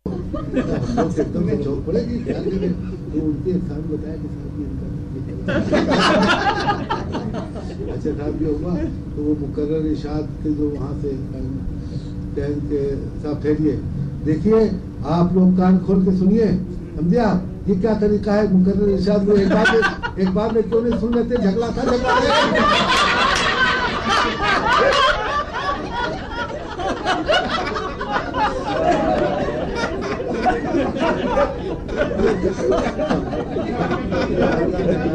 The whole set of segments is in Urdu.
ہم لوگ ایک دم سے چوک پڑے گی خیال کریں تو ان کے ساتھ بتایا کہ اچھا صاحب یہ ہوا تو وہ مقرر ارشاد کے جو وہاں سے ٹینک کے صاحب ٹھہریے دیکھیے آپ لوگ کان کھول کے سنیے سمجھے آپ یہ کیا طریقہ ہے مقرر ارشاد میں ایک بار میں کیوں نہیں سن لیتے جھگڑا تھا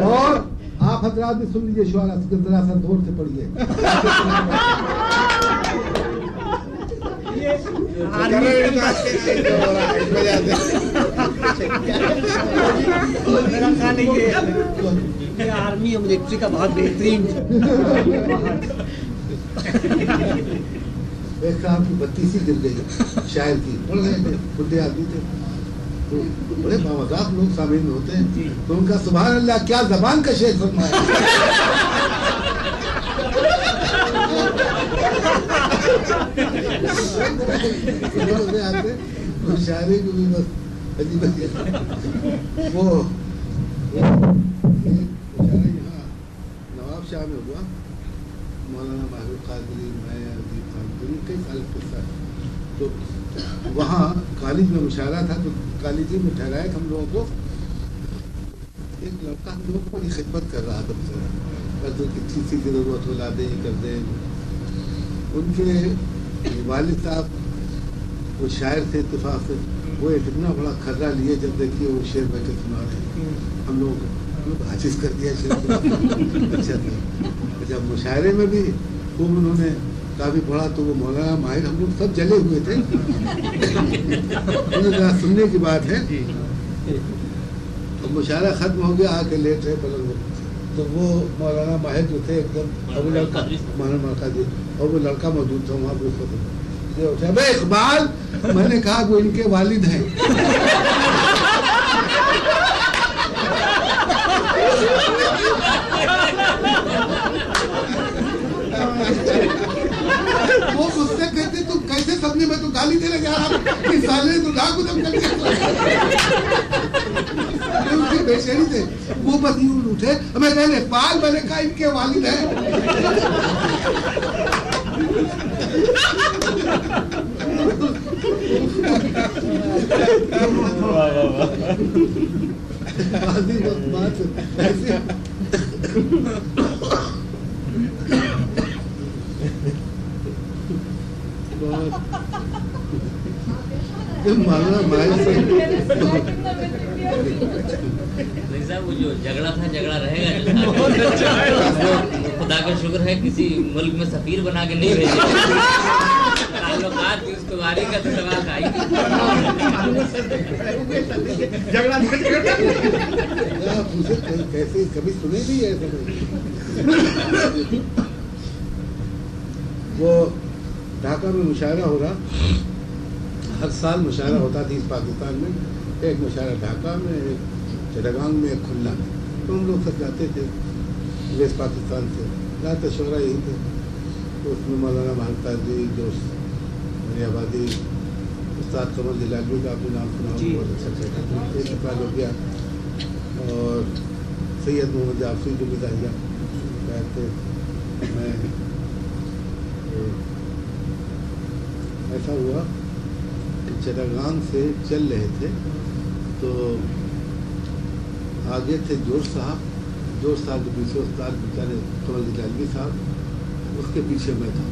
اور آپ حضرات بھی سن لیجیے شعرا ذرا سا دور سے پڑھیے آرمی اور ملٹری کا بہت بہترین ایک صاحب کی بتی سی گر گئی شاعر کی پڑھ رہے تھے بڈھے آدمی تھے تو بڑے باوقار لوگ سامنے میں ہوتے ہیں تو ان کا سبحان اللہ کیا زبان کا شعر فرمایا شاعری کو بھی بس عجیب وہ یہاں نواب شاہ میں ہوا مولانا محبوب قادری میں عزیز خان کئی سال قصہ تو وہاں کالج میں مشاعرہ تھا تو کالج میں ٹھہرایا ہم لوگوں کو ایک لڑکا ہم لوگوں کو بڑی خدمت کر رہا تھا کی چیز کی ضرورت ہو لا دیں کر دیں ان کے والد صاحب وہ شاعر تھے اتفاق سے وہ ایک اتنا بڑا کھرا لیے جب دیکھیے وہ شعر بہ کے سنا رہے ہیں ہم لوگ حاجز کر دیا شعر اچھا جب مشاعرے میں بھی خوب انہوں نے کافی پڑھا تو وہ مولانا ماہر ہم لوگ سب جلے ہوئے تھے سننے کی بات ہے اب مشاعرہ ختم ہو گیا آ کے لیٹ رہے پلنگ تو وہ مولانا ماہر جو تھے ایک دم اور وہ لڑکا مولانا قادری اور وہ لڑکا موجود تھا وہاں پہ اٹھا بھائی اقبال میں نے کہا وہ ان کے والد ہیں وہ مجھ سے کہتے تم کیسے سمجھے میں تو گالی دینے جا رہا اس سالے تو ڈاک ادم کر ان کے بے شہری تھے وہ بس یوں اٹھے میں کہنے اقبال میں نے کہا ان کے والد ہیں وہ جو جھگڑا تھا جھگڑا رہے گا خدا کا شکر ہے کسی ملک میں سفیر بنا کے نہیں بھیجے تعلقات کی استواری کا تو سوال آئی کیسے کبھی سنے بھی ہے وہ ڈھاکہ میں مشاعرہ ہو رہا ہر سال مشاعرہ ہوتا تھا اس پاکستان میں ایک مشاعرہ ڈھاکہ میں ایک چٹاگانگ میں ایک کھلنا میں تو ہم لوگ سب جاتے تھے ویسٹ پاکستان سے زیادہ شعرا یہی تھے تو اس میں مولانا محمد قادری جو میری آبادی استاد قمر جلالی کا بھی نام سنا بہت اچھا انتقال ہو گیا اور سید محمد جعفری جو بھی داہیہ کہتے میں ایسا ہوا کہ چٹاگانگ سے چل رہے تھے تو آگے تھے جوش صاحب کے پیچھے استاد بیچارے قمر جلالی صاحب اس کے پیچھے میں تھا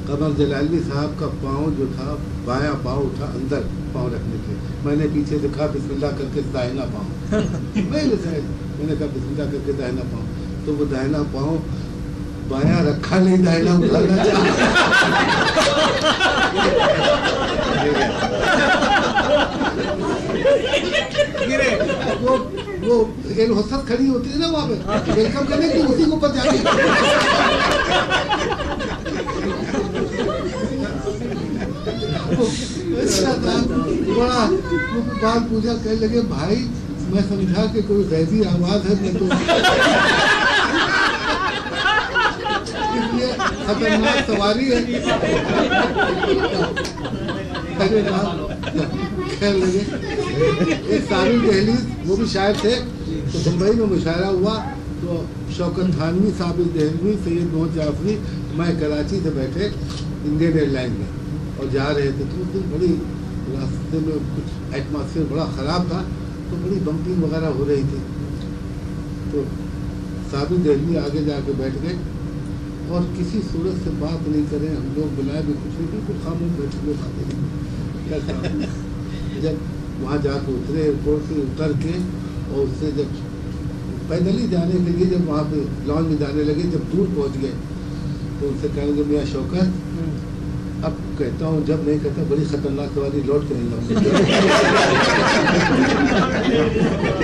قمر جلالی صاحب کا پاؤں جو تھا بایاں پاؤں اٹھا اندر پاؤں رکھنے کے میں نے پیچھے سے کہا بسم اللہ کر کے داہنا پاؤں میں نے کہا بسم اللہ کر کے داہنا پاؤں تو وہ داہنا پاؤں بایاں رکھا نہیں داہنا اٹھانا وہ حسرت کھڑی ہوتی ہے نا وہاں پہ ویلکم کرنے کی اسی کو اوپر جاتی بڑا بال پوجا کہنے لگے بھائی میں سمجھا کہ کوئی غیبی آواز ہے میں تو اس لیے خطرناک سواری ہے کہنے لگے ایک صابر دہلیز وہ بھی شاعر تھے، تو بمبئی میں مشاعرہ ہوا تو شوکت تھانوی، صابر دہلوی، سید محمد جعفری، میں کراچی سے بیٹھے انڈین ایئر لائن میں اور جا رہے تھے، تو اس دن بڑی راستے میں کچھ ایٹماسفیئر بڑا خراب تھا تو بڑی بمپنگ وغیرہ ہو رہی تھی، تو صابر دہلوی آگے جا کے بیٹھ گئے اور کسی صورت سے بات نہیں کریں، ہم لوگ بلائے بھی کچھ نہیں، بالکل خاموش بیٹھے ہوئے باتیں نہیں۔ جب وہاں جا کے اترے، ایئرپورٹ سے اتر کے اور اس سے جب پیدل ہی جانے کے لیے جب وہاں پہ لانچ میں جانے لگے، جب دور پہنچ گئے تو ان سے کہیں گے میاں شوکت اب کہتا ہوں، جب نہیں کہتا بڑی خطرناک سواری لوٹ کے نہیں جاؤں گا،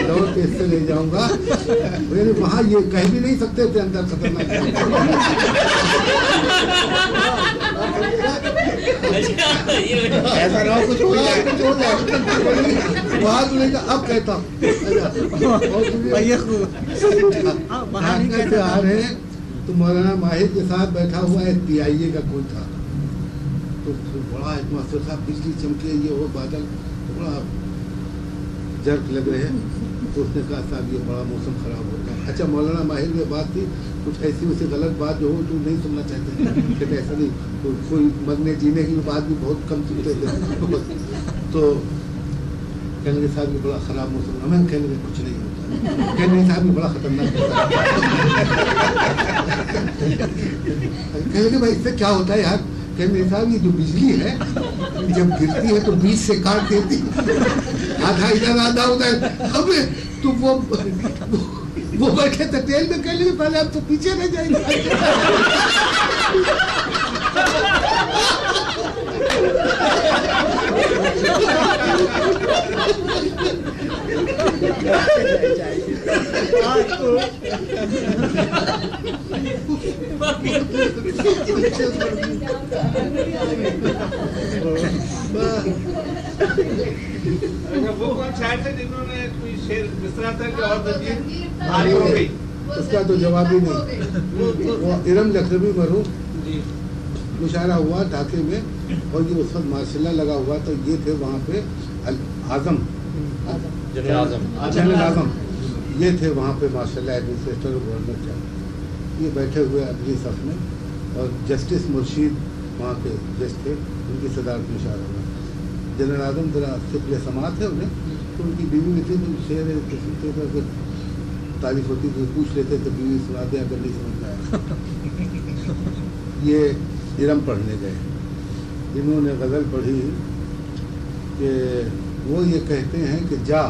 لوٹ کے اس سے لے جاؤں گا، میرے وہاں یہ کہہ بھی نہیں سکتے تھے اندر خطرناک ایسا نہ کچھ ہو جائے وہاں تو نہیں، اب کہتا ہوں آ رہے ہیں تو مولانا ماہر کے ساتھ بیٹھا ہوا ہے PIA کا کوئی تھا، تو بڑا ایٹماسفیئر تھا، بجلی چمکے، یہ وہ بادل بڑا جرک لگ رہے ہیں، تو اس نے کہا صاحب یہ بڑا موسم خراب ہوتا ہے۔ اچھا مولانا ماہر میں بات تھی کچھ ایسی ویسی غلط بات جو ہو تو نہیں سننا چاہتے ہیں، کہ ایسا نہیں، کوئی مرنے جینے کی بات بھی بہت کم سنتے تھے، تو کہنے لگے صاحب یہ بڑا خراب موسم، ہمیں کہنے لگے کچھ نہیں ہوتا، کہنے لگے صاحب یہ بڑا خطرناک ہوتا ہے، کہنے لگے بھائی اس سے کیا ہوتا ہے یار، کہنے لگے صاحب یہ جو بجلی ہے جب گرتی ہے تو بیچ سے کاٹ دیتی، آدھا ادھر آدھا ادھر، اب تو وہ بیٹھے تھے ٹیل میں، کہنے لگے پہلے اب تو پیچھے رہ جائیں گے، وہ کون شاعر تھے جنہوں نے کوئی شعر اس طرح تھا کہ اور زنجیر بھاری ہو گئی؟ اس کا تو جواب ہی نہیں۔ وہ ارم لکھنوی مرحوم مشاعرہ ہوا ڈھاکے میں، اور یہ اس وقت ماشاء اللہ لگا ہوا تھا، یہ تھے وہاں پہ جنرل اعظم، یہ تھے وہاں پہ ماشاء اللہ ایڈمنسٹریٹر گورنر کیا، یہ بیٹھے ہوئے اگلی صف میں، اور جسٹس مرشید وہاں پہ جج تھے، ان کی صدارت میں مشاعرہ ہوا۔ جنرل اعظم ذرا سفل سماعت ہے انہیں، تو ان کی بیوی بھی تھی، تو شعر سنتے تھے، اگر تعریف ہوتی تو پوچھ لیتے تھے بیوی سنا دیں اگر نہیں سمجھ میں آیا۔ یہ ارم پڑھنے گئے، انہوں نے غزل پڑھی کہ وہ یہ کہتے ہیں کہ جا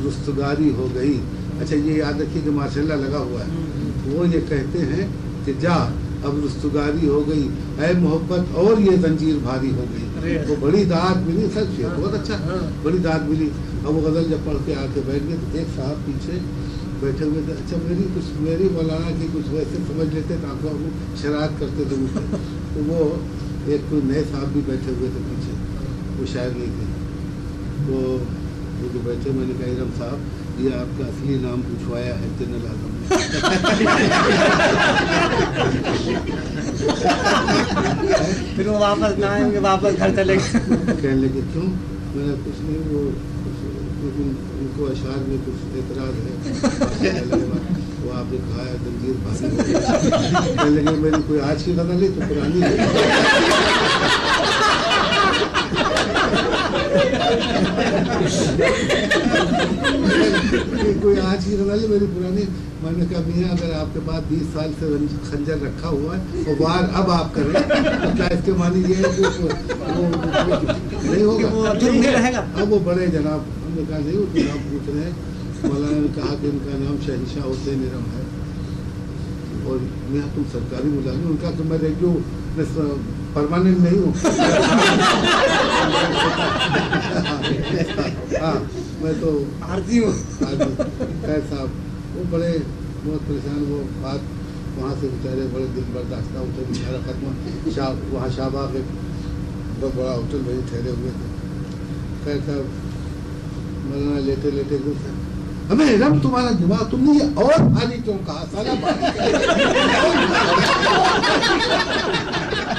رستگاری ہو گئی، اچھا یہ یاد رکھیے کہ ماشاء اللہ لگا ہوا ہے، وہ یہ کہتے ہیں کہ جا اب رستگاری ہو گئی، اے محبت اور یہ زنجیر بھاری ہو گئی، وہ بڑی داد ملی، سچ ہے بہت اچھا، بڑی داد ملی۔ اب وہ غزل جب پڑھ کے آ کے بیٹھ گئے تو ایک صاحب پیچھے بیٹھے ہوئے تھے، اچھا میری مولانا کی کچھ ویسے سمجھ لیتے تھے، آپ لوگ شرارت کرتے تھے مجھ سے، تو وہ ایک کوئی نئے صاحب بھی بیٹھے ہوئے تھے پیچھے، وہ شاعر نہیں تھے، وہ جو بیٹھے، میں نے کہا ارم صاحب یہ آپ کا اصلی نام پوچھوایا ہے جنرل اعظم نے، پھر وہ واپس نہ آئیں گے، واپس گھر چلے گئے، کہنے لگے کیوں؟ میں نے کچھ نہیں، وہ ان کو اشعار میں کچھ اعتراض ہے، وہ آپ نے کہا ہے زنجیر بھاری ہو گئی، کہنے لگے میری کوئی آج کی غزل نہیں تو پرانی ہے، کوئی آج کی غزل ہے میری پرانی۔ میں نے کہا میاں اگر آپ کے پاس 20 سال سے خنجر رکھا ہوا ہے اور وار اب آپ کر رہے ہیں تو کیا اس کے معنی یہ ہے کہ نہیں ہوگا، اب وہ بڑے جناب، ہم نے کہا نہیں وہ تو نام پوچھ رہے ہیں، مولانا نے کہا کہ ان کا نام شہنشاہ حسین ارم ہے، اور میاں تم سرکاری ملازم، ان کا تو میں ریڈیو پرماننٹ نہیں ہوں، ہاں میں تو عارضی ہوں۔ خیر صاحب وہ بڑے بہت پریشان، وہ بات وہاں سے بیچارے بڑے دل برداشتہ ہوتے، بیچارہ ختم، وہاں شاہباغ ایک بہت بڑا ہوٹل وہی ٹھہرے ہوئے تھے۔ خیر صاحب مولانا لیٹے لیٹے گئے، ہمیں رب تمہارا دماغ تم نے یہ اور بھاری کیوں کہا، سارا بھاری